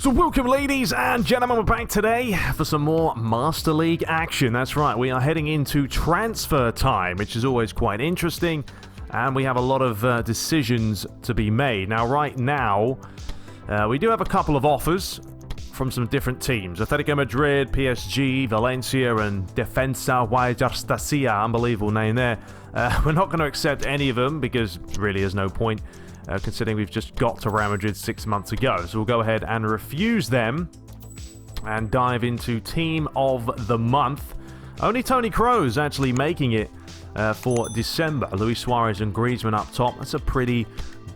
So welcome, ladies and gentlemen, we're back today for some more Master League action. That's right, we are heading into transfer time, which is always quite interesting, and we have a lot of decisions to be made. Now, right now, we do have a couple of offers from some different teams. Atletico Madrid, PSG, Valencia, and Defensa Guayastacia, unbelievable name there. We're not going to accept any of them because really there's no point. Considering we've just got to Real Madrid 6 months ago. So we'll go ahead and refuse them and dive into Team of the Month. Only Toni Kroos actually making it for December. Luis Suarez and Griezmann up top. That's a pretty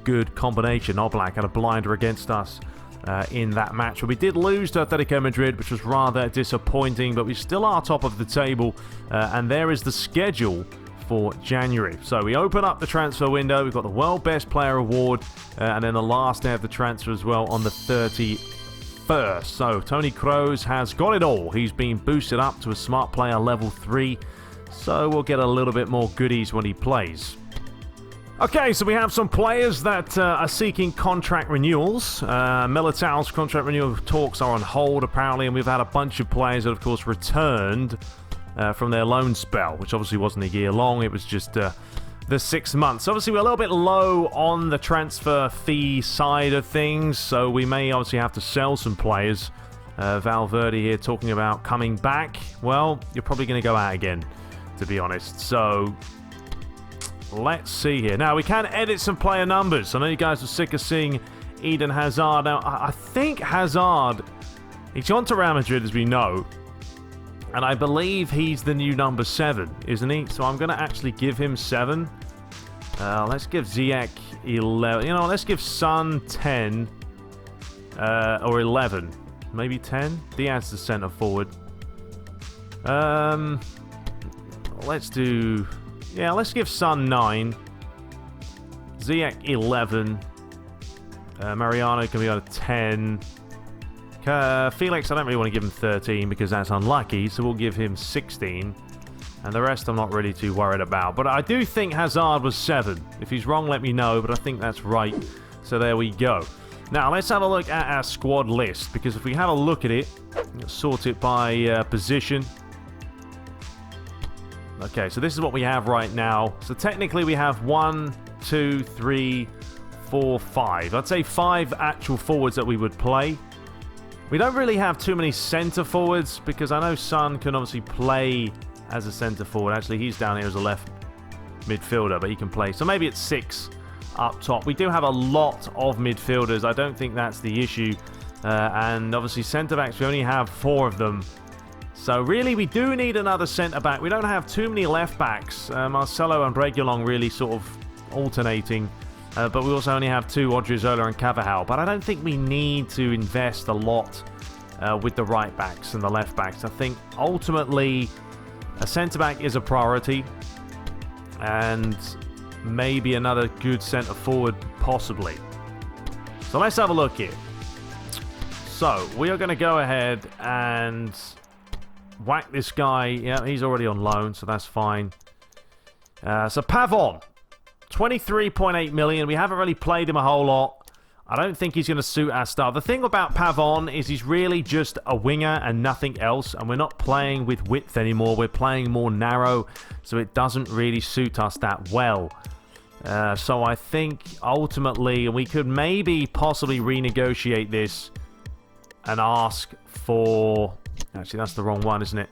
good combination. Oblak had a blinder against us in that match. But we did lose to Atletico Madrid, which was rather disappointing, but we still are top of the table. And there is the schedule for January. So we open up the transfer window. We've got the World Best Player Award and then the last day of the transfer as well on the 31st. So Toni Kroos has got it all. He's been boosted up to a Smart Player level 3. So we'll get a little bit more goodies when he plays. Okay, so we have some players that are seeking contract renewals. Militao's contract renewal talks are on hold apparently, and we've had a bunch of players that of course returned from their loan spell, which obviously wasn't a year long. It was just the 6 months. Obviously, we're a little bit low on the transfer fee side of things, so we may obviously have to sell some players. Valverde here talking about coming back. Well, you're probably going to go out again, to be honest. So let's see here. Now, we can edit some player numbers. I know you guys are sick of seeing Eden Hazard. Now, I think Hazard, he's gone to Real Madrid, as we know. And I believe he's the new number 7, isn't he? So I'm going to actually give him 7. Let's give Ziyech 11. You know, let's give Son 10. Or 11. Maybe 10? Diaz the centre forward. Let's do... Yeah, let's give Son 9. Ziyech 11. Mariano can be on a 10. Felix, I don't really want to give him 13 because that's unlucky, so we'll give him 16. And the rest I'm not really too worried about. But I do think Hazard was 7. If he's wrong, let me know, but I think that's right. So there we go. Now, let's have a look at our squad list, because if we have a look at it, let's sort it by position. Okay, so this is what we have right now. So technically we have 1, 2, 3, 4, 5. I'd say 5 actual forwards that we would play. We don't really have too many centre forwards because I know Son can obviously play as a centre forward. Actually, he's down here as a left midfielder, but he can play. So maybe it's 6 up top. We do have a lot of midfielders. I don't think that's the issue. And obviously centre-backs, we only have 4 of them. So really, we do need another centre-back. We don't have too many left-backs. Marcelo and Reguilon really sort of alternating. But we also only have 2, Odriozola and Carvajal. But I don't think we need to invest a lot with the right backs and the left backs. I think ultimately a centre-back is a priority. And maybe another good centre-forward possibly. So let's have a look here. So we are going to go ahead and whack this guy. Yeah, he's already on loan, so that's fine. So Pavon. 23.8 million. We haven't really played him a whole lot. I don't think he's going to suit our style. The thing about Pavon is he's really just a winger and nothing else. And we're not playing with width anymore. We're playing more narrow. So it doesn't really suit us that well. So I think ultimately we could maybe possibly renegotiate this and ask for... Actually, that's the wrong one, isn't it?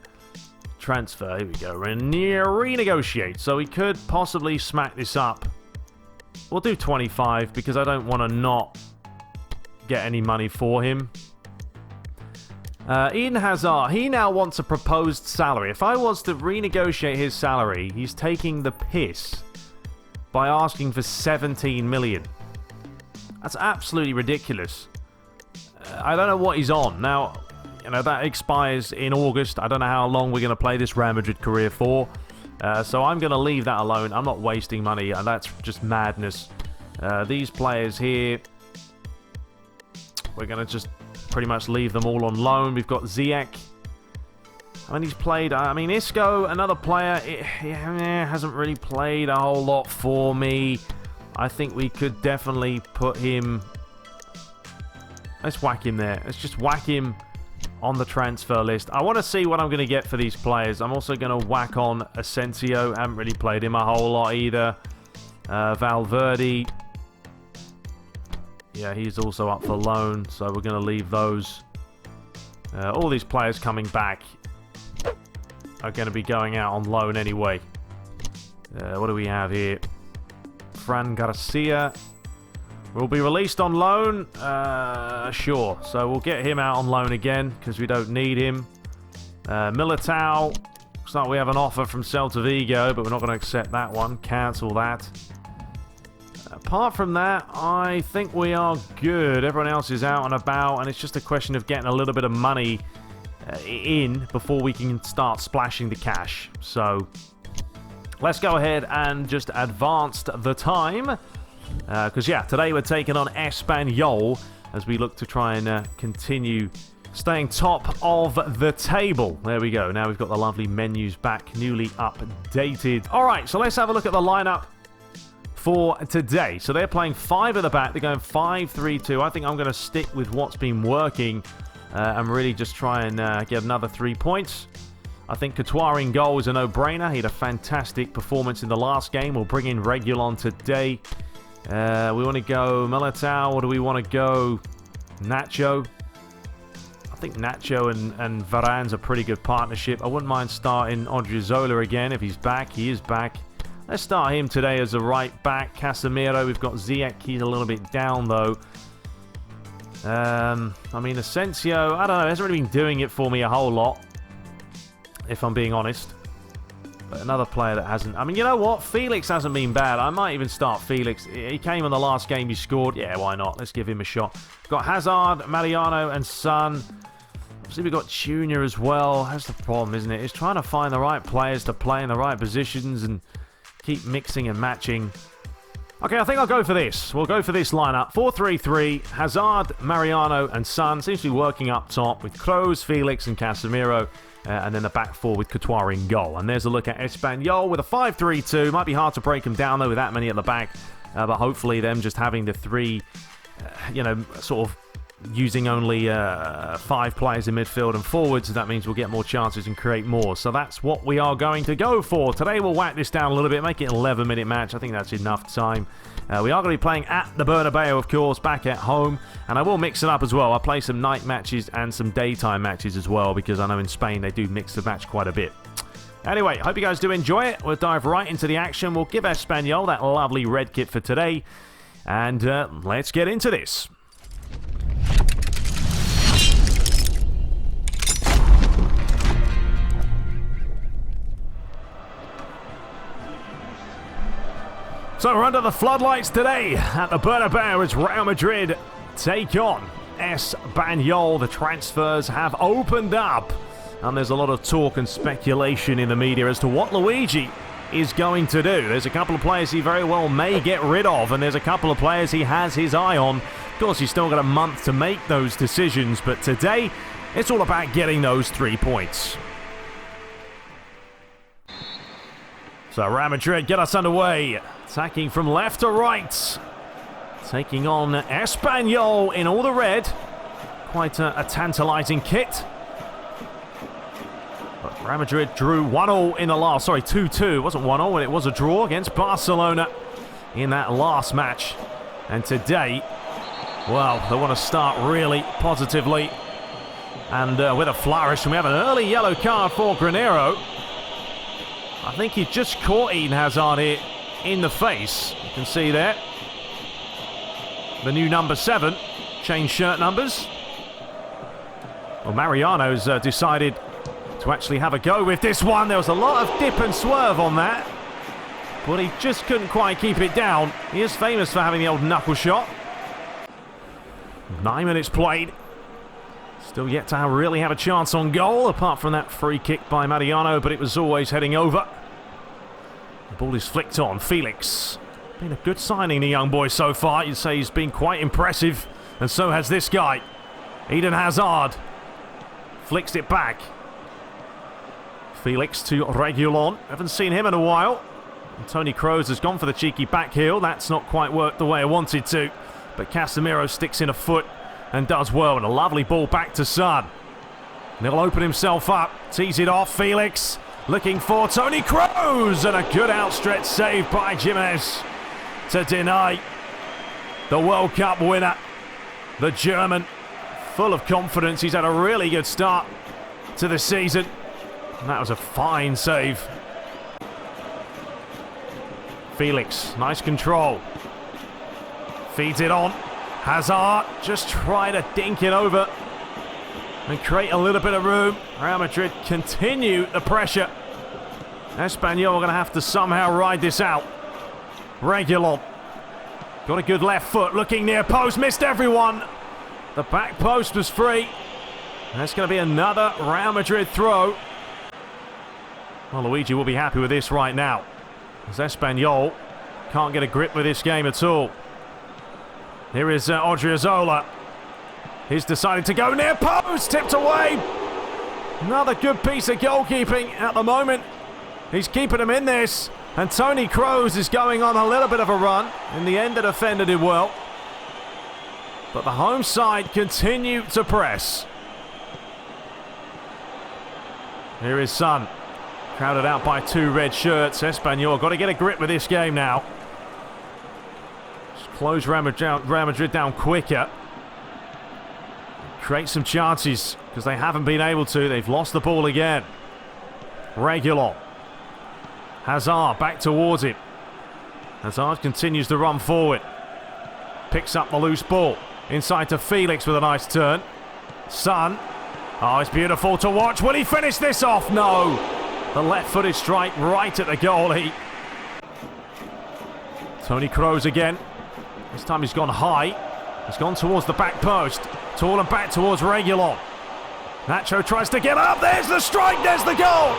Transfer, here we go. Renegotiate. So we could possibly smack this up. We'll do 25 because I don't want to not get any money for him. Eden Hazard, he now wants a proposed salary. If I was to renegotiate his salary, he's taking the piss by asking for 17 million. That's absolutely ridiculous. I don't know what he's on. Now, you know, that expires in August. I don't know how long we're going to play this Real Madrid career for. So I'm going to leave that alone. I'm not wasting money. And that's just madness. These players here, we're going to just pretty much leave them all on loan. We've got Ziyech. I mean, he's played... I mean, Isco, another player, hasn't really played a whole lot for me. I think we could definitely put him... Let's whack him there. Let's just whack him on the transfer list. I want to see what I'm going to get for these players. I'm also going to whack on Asensio. Haven't really played him a whole lot either. Valverde. Yeah, he's also up for loan, so we're going to leave those. All these players coming back are going to be going out on loan anyway. What do we have here? Fran Garcia will be released on loan. Sure. So we'll get him out on loan again because we don't need him. Militao. Looks like we have an offer from Celta Vigo, but we're not going to accept that one. Cancel that. Apart from that, I think we are good. Everyone else is out and about, and it's just a question of getting a little bit of money in before we can start splashing the cash. So let's go ahead and just advance the time. Because, yeah, today we're taking on Espanyol as we look to try and continue staying top of the table. There we go. Now we've got the lovely menus back, newly updated. All right, so let's have a look at the lineup for today. So they're playing 5 at the back. They're going 5-3-2. I think I'm going to stick with what's been working and really just try and get another 3 points. I think Courtois in goal is a no-brainer. He had a fantastic performance in the last game. We'll bring in Reguilon today. We want to go Militao, or do we want to go Nacho? I think Nacho and Varane's a pretty good partnership. I wouldn't mind starting Odriozola again if he's back. He is back. Let's start him today as a right back. Casemiro, we've got Ziyech. He's a little bit down, though. I mean, Asensio, I don't know. He hasn't really been doing it for me a whole lot, if I'm being honest. But another player that hasn't... I mean, you know what? Felix hasn't been bad. I might even start Felix. He came in the last game. He scored. Yeah, why not? Let's give him a shot. We've got Hazard, Mariano, and Son. Obviously, we've got Junior as well. That's the problem, isn't it? It's trying to find the right players to play in the right positions and keep mixing and matching. Okay, I think I'll go for this. We'll go for this lineup. 4-3-3. Hazard, Mariano, and Son. Seems to be working up top with Kroos, Felix, and Casemiro. And then the back four with Courtois in goal. And there's a look at Espanyol with a 5-3-2. Might be hard to break them down, though, with that many at the back. But hopefully them just having the 3, sort of using only 5 players in midfield and forwards. That means we'll get more chances and create more. So that's what we are going to go for. Today we'll whack this down a little bit, make it an 11-minute match. I think that's enough time. We are going to be playing at the Bernabeu, of course, back at home. And I will mix it up as well. I'll play some night matches and some daytime matches as well, because I know in Spain they do mix the match quite a bit. Anyway, hope you guys do enjoy it. We'll dive right into the action. We'll give Espanyol that lovely red kit for today. And let's get into this. So we're under the floodlights today at the Bernabeu as Real Madrid take on Espanyol. The transfers have opened up, and there's a lot of talk and speculation in the media as to what Luigi is going to do. There's a couple of players he very well may get rid of, and there's a couple of players he has his eye on. Of course, he's still got a month to make those decisions, but today it's all about getting those 3 points. So Real Madrid, get us underway. Attacking from left to right. Taking on Espanyol in all the red. Quite a tantalizing kit. But Real Madrid drew 1-1 in the last... Sorry, 2-2. It wasn't 1-0, it was a draw against Barcelona in that last match. And today, well, they want to start really positively. And with a flourish, and we have an early yellow card for Granero. I think he just caught Eden Hazard here in the face. You can see there. The new number 7. Changed shirt numbers. Well, Mariano's decided to actually have a go with this one. There was a lot of dip and swerve on that, but he just couldn't quite keep it down. He is famous for having the old knuckle shot. 9 minutes played. Still yet to really have a chance on goal, apart from that free kick by Mariano, but it was always heading over. The ball is flicked on. Felix. Been a good signing, the young boy, so far. You'd say he's been quite impressive, and so has this guy. Eden Hazard. Flicks it back. Felix to Reguilon. Haven't seen him in a while. And Toni Kroos has gone for the cheeky back heel. That's not quite worked the way I wanted to. But Casemiro sticks in a foot and does well. And a lovely ball back to Son. And he'll open himself up. Tees it off. Felix looking for Toni Kroos. And a good outstretched save by Jimenez to deny the World Cup winner. The German, full of confidence. He's had a really good start to the season. And that was a fine save. Felix, nice control. Feeds it on. Hazard just trying to dink it over and create a little bit of room. Real Madrid continue the pressure. Espanyol are going to have to somehow ride this out. Reguilon got a good left foot, looking near post, missed everyone. The back post was free. And it's going to be another Real Madrid throw. Well, Luigi will be happy with this right now, as Espanyol can't get a grip with this game at all. Here is Odriozola. He's decided to go near post, tipped away. Another good piece of goalkeeping at the moment. He's keeping him in this. And Toni Kroos is going on a little bit of a run. In the end, the defender did well. But the home side continue to press. Here is Son. Crowded out by two red shirts. Espanyol got to get a grip with this game now. Just close Real Madrid down quicker. Create some chances, because they haven't been able to. They've lost the ball again. Reguilon. Hazard back towards him. Hazard continues to run forward. Picks up the loose ball. Inside to Felix with a nice turn. Son. Oh, it's beautiful to watch. Will he finish this off? No. The left-footed strike right at the goalie. Toni Kroos again. This time he's gone high. He's gone towards the back post. Tall and back towards Reguilon. Nacho tries to get up. There's the strike. There's the goal.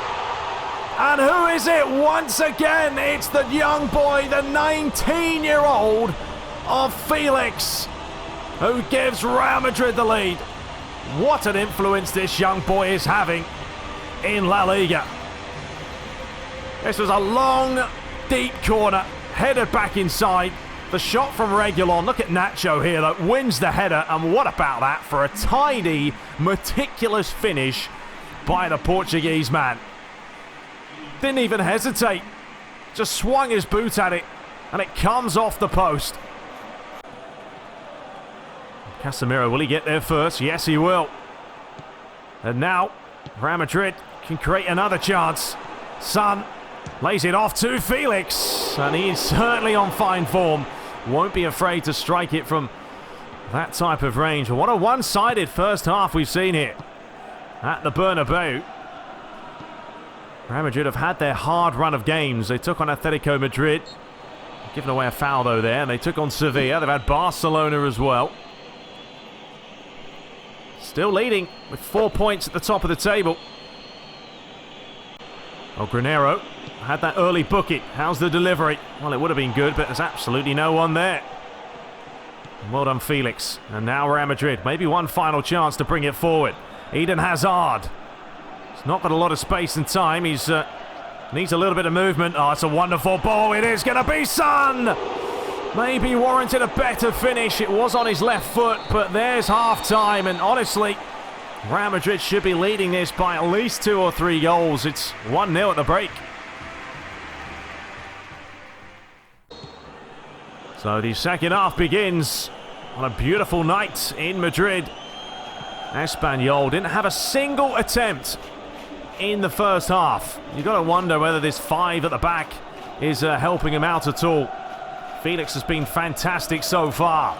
And who is it? Once again, it's the young boy, the 19-year-old of Felix, who gives Real Madrid the lead. What an influence this young boy is having in La Liga. This was a long, deep corner, headed back inside. The shot from Reguilon. Look at Nacho here that wins the header. And what about that for a tidy, meticulous finish by the Portuguese man. Didn't even hesitate. Just swung his boot at it. And it comes off the post. Casemiro, will he get there first? Yes, he will. And now, Real Madrid can create another chance. Son lays it off to Felix. And he's certainly on fine form. Won't be afraid to strike it from that type of range. What a one-sided first half we've seen here at the Bernabeu. Real Madrid have had their hard run of games. They took on Atletico Madrid. Given away a foul, though, there. And they took on Sevilla. They've had Barcelona as well. Still leading with 4 points at the top of the table. Oh, Granero had that early booking. How's the delivery? Well, it would have been good, but there's absolutely no one there. Well done, Felix. And now Real Madrid. Maybe one final chance to bring it forward. Eden Hazard. He's not got a lot of space and time. He's needs a little bit of movement. Oh, it's a wonderful ball. It is going to be Son. Maybe warranted a better finish. It was on his left foot, but there's half-time. And honestly, Real Madrid should be leading this by at least 2 or 3 goals. It's 1-0 at the break. So the second half begins on a beautiful night in Madrid. Espanyol didn't have a single attempt in the first half. You've got to wonder whether this 5 at the back is helping him out at all. Felix has been fantastic so far.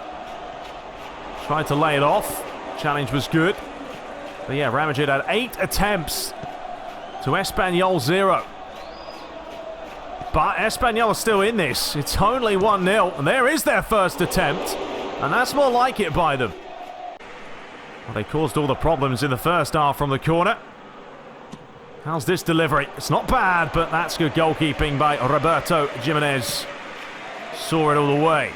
Tried to lay it off. Challenge was good. But yeah, Real Madrid had 8 attempts to Espanyol 0. But Espanyol are still in this. It's only 1-0. And there is their first attempt. And that's more like it by them. Well, they caused all the problems in the first half from the corner. How's this delivery? It's not bad, but that's good goalkeeping by Roberto Jimenez. Saw it all the way.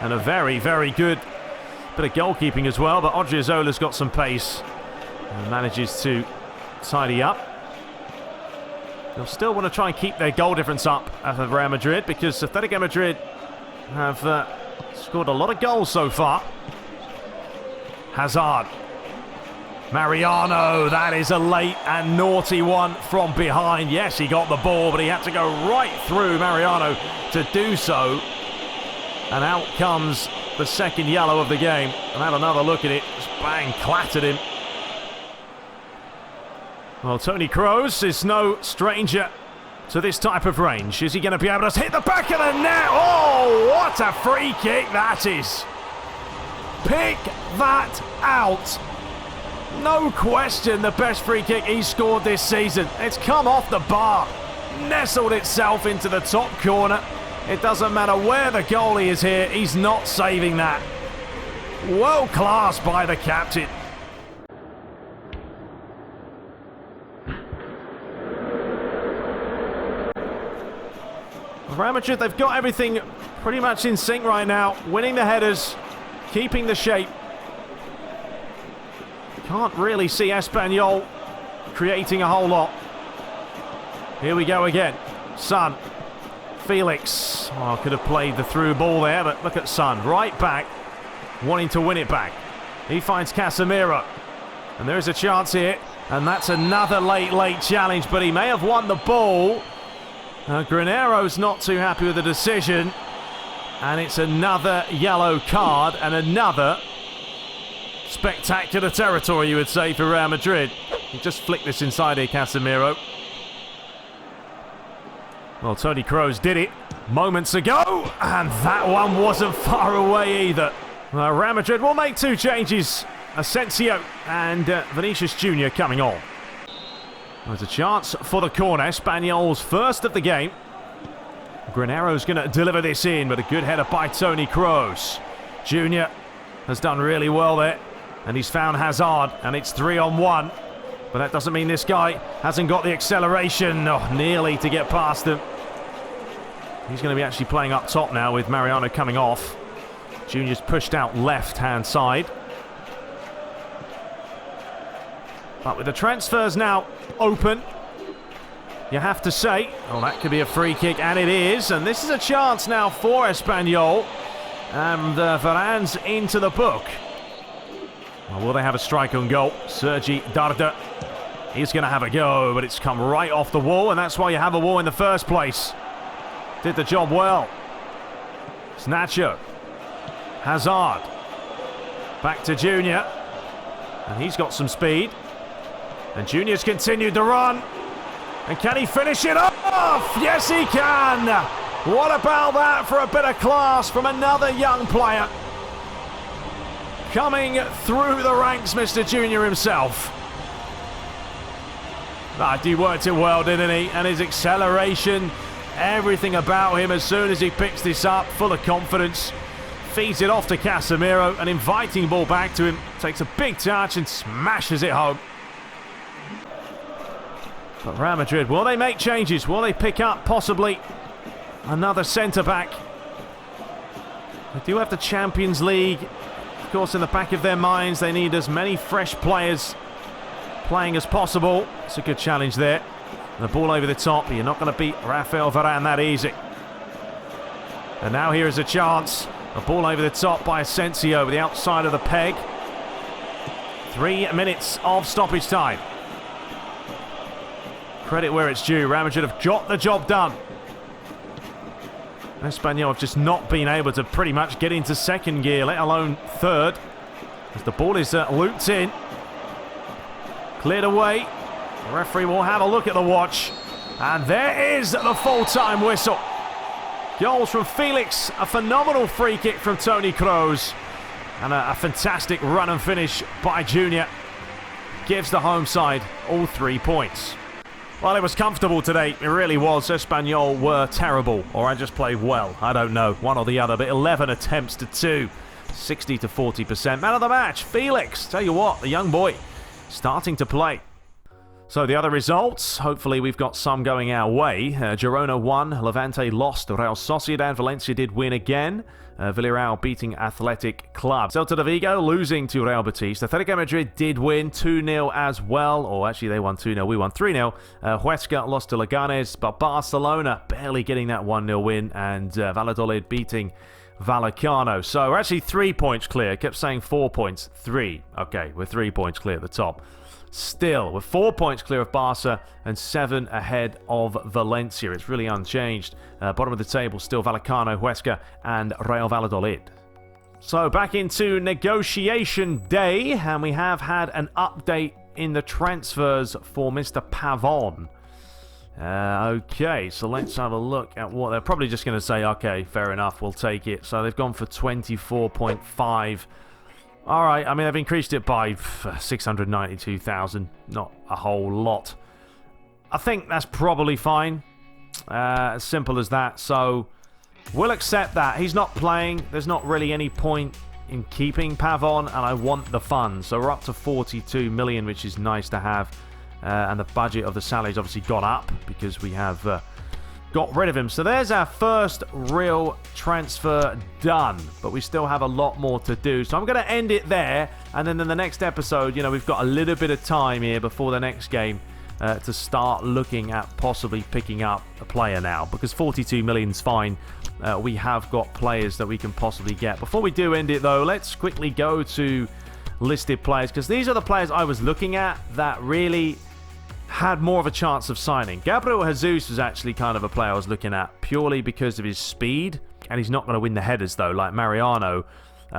And a very, very good bit of goalkeeping as well. But Odriozola's got some pace and manages to tidy up. They'll still want to try and keep their goal difference up at Real Madrid, because Atletico Madrid have scored a lot of goals so far. Hazard. Mariano, that is a late and naughty one from behind. Yes, he got the ball, but he had to go right through Mariano to do so. And out comes the second yellow of the game. And have another look at it. Just bang, clattered him. Well, Toni Kroos is no stranger to this type of range. Is he going to be able to hit the back of the net? Oh, what a free kick that is. Pick that out. No question, the best free kick he's scored this season. It's come off the bar, nestled itself into the top corner. It doesn't matter where the goalie is here, he's not saving that. World class by the captain. Real Madrid, they've got everything pretty much in sync right now. Winning the headers, keeping the shape. Can't really see Espanyol creating a whole lot. Here we go again. Son. Felix. Oh, could have played the through ball there, but look at Son. Right back, wanting to win it back. He finds Casemiro. And there is a chance here. And that's another late challenge, but he may have won the ball. Granero's not too happy with the decision. And it's another yellow card and another spectacular territory, you would say, for Real Madrid. He just flicked this inside here, Casemiro. Well, Toni Kroos did it moments ago, and that one wasn't far away either. Real Madrid will make two changes. Asensio and Vinicius Jr. coming on. There's a chance for the corner. Espanyol's first of the game. Granero's going to deliver this in, but a good header by Toni Kroos. Jr. has done really well there. And he's found Hazard, and it's 3-on-1. But that doesn't mean this guy hasn't got the acceleration. Oh, nearly to get past him. He's going to be actually playing up top now with Mariano coming off. Junior's pushed out left-hand side. But with the transfers now open, you have to say, oh, that could be a free kick, and it is. And this is a chance now for Espanyol. And Varane's into the book. Well, will they have a strike on goal? Sergi Darder. He's going to have a go, but it's come right off the wall, and that's why you have a wall in the first place. Did the job well. It's Nacho. Hazard. Back to Junior. And he's got some speed. And Junior's continued to run. And can he finish it off? Yes, he can. What about that for a bit of class from another young player? Coming through the ranks, Mr. Junior himself. But he worked it well, didn't he? And his acceleration, everything about him as soon as he picks this up, full of confidence. Feeds it off to Casemiro, an inviting ball back to him. Takes a big touch and smashes it home. But Real Madrid, will they make changes? Will they pick up possibly another centre-back? They do have the Champions League. Of course, in the back of their minds, they need as many fresh players playing as possible. It's a good challenge there. And the ball over the top. You're not going to beat Rafael Varane that easy. And now here is a chance. A ball over the top by Asensio over the outside of the peg. 3 minutes of stoppage time. Credit where it's due. Real Madrid have got the job done. Espanyol have just not been able to pretty much get into second gear, let alone third. As the ball is looped in. Cleared away. The referee will have a look at the watch. And there is the full-time whistle. Goals from Felix. A phenomenal free kick from Toni Kroos. And a fantastic run and finish by Junior. Gives the home side all 3 points. Well, it was comfortable today. It really was. Espanyol were terrible, or I just played well. I don't know. One or the other, but 11 attempts to 2. 60 to 40%. Man of the match, Felix. Tell you what, the young boy starting to play. So the other results, hopefully we've got some going our way. Girona won, Levante lost, Real Sociedad, Valencia did win again. Villarreal beating Athletic Club. Celta de Vigo losing to Real Betis. Atletico Madrid did win 2-0 as well. Or actually they won 2-0, we won 3-0. Huesca lost to Leganes, but Barcelona barely getting that 1-0 win. And Valladolid beating Vallecano. So we're actually 3 points clear. Kept saying 4 points. 3. Okay, we're 3 points clear at the top. Still, we're 4 points clear of Barca and 7 ahead of Valencia. It's really unchanged. Bottom of the table, still Vallecano, Huesca, and Real Valladolid. So back into negotiation day, and we have had an update in the transfers for Mr. Pavon. Okay, so let's have a look at what they're probably just going to say. Okay, fair enough, we'll take it. So they've gone for 24.5. All right, I mean, they've increased it by 692,000. Not a whole lot. I think that's probably fine. As simple as that. So we'll accept that. He's not playing. There's not really any point in keeping Pavon, and I want the funds. So we're up to 42 million, which is nice to have. And the budget of the salary's obviously gone up because we have got rid of him. So there's our first real transfer done. But we still have a lot more to do. So I'm going to end it there. And then in the next episode, you know, we've got a little bit of time here before the next game to start looking at possibly picking up a player now. Because 42 million's fine. We have got players that we can possibly get. Before we do end it, though, let's quickly go to listed players. Because these are the players I was looking at that really had more of a chance of signing. Gabriel Jesus was actually kind of a player I was looking at purely because of his speed, and he's not going to win the headers though, like Mariano.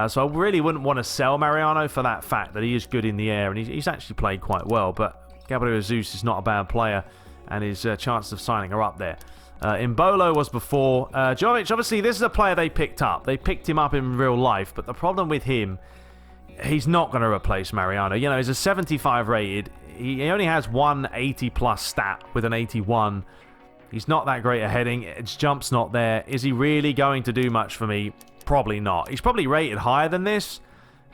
So I really wouldn't want to sell Mariano for that fact that he is good in the air, and he's actually played quite well. But Gabriel Jesus is not a bad player, and his chances of signing are up there. Imbolo was before. Jovic, obviously, this is a player they picked up. They picked him up in real life, but the problem with him, he's not going to replace Mariano. You know, he's a 75 rated. He only has one 80-plus stat with an 81. He's not that great at heading. His jump's not there. Is he really going to do much for me? Probably not. He's probably rated higher than this.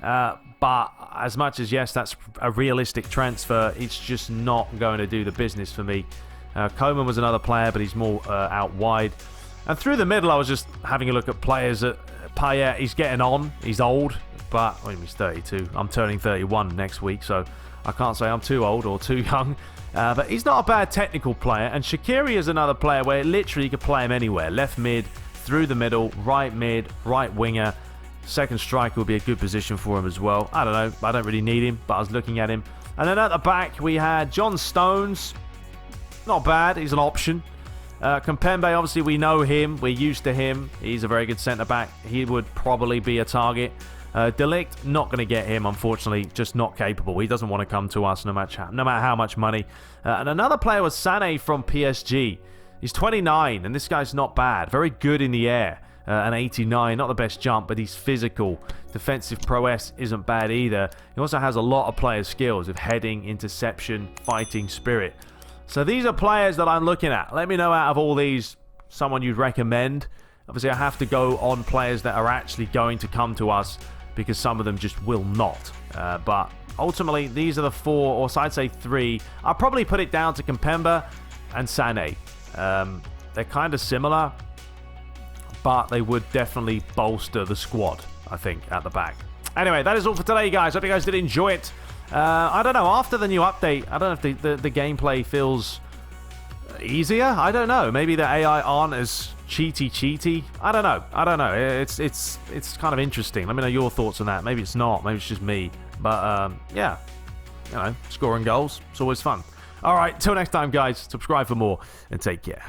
But as much as, yes, that's a realistic transfer, it's just not going to do the business for me. Coman was another player, but he's more out wide. And through the middle, I was just having a look at players. Payet, he's getting on. He's old, but he's 32. I'm turning 31 next week, so I can't say I'm too old or too young. But he's not a bad technical player. And Shaqiri is another player where literally you could play him anywhere. Left mid, through the middle, right mid, right winger. Second striker would be a good position for him as well. I don't know. I don't really need him, but I was looking at him. And then at the back, we had John Stones. Not bad. He's an option. Kimpembe, obviously, we know him. We're used to him. He's a very good centre-back. He would probably be a target. Delict, not going to get him, unfortunately. Just not capable. He doesn't want to come to us no matter how much money. And another player was channeI from PSG. He's 29, and this guy's not bad. Very good in the air. An 89, not the best jump, but he's physical. Defensive prowess isn't bad either. He also has a lot of player skills of heading, interception, fighting spirit. So these are players that I'm looking at. Let me know out of all these, someone you'd recommend. Obviously, I have to go on players that are actually going to come to us because some of them just will not. But ultimately, these are the four, or I'd say three. I'll probably put it down to Kimpembe and channeI. They're kind of similar, but they would definitely bolster the squad, I think, at the back. Anyway, that is all for today, guys. Hope you guys did enjoy it. I don't know, after the new update, I don't know if the gameplay feels easier. I don't know. Maybe the AI aren't as cheaty. I don't know. It's kind of interesting. Let me know your thoughts on that. Maybe it's not. Maybe it's just me. But, yeah. You know, scoring goals. It's always fun. All right, till next time, guys. Subscribe for more and take care.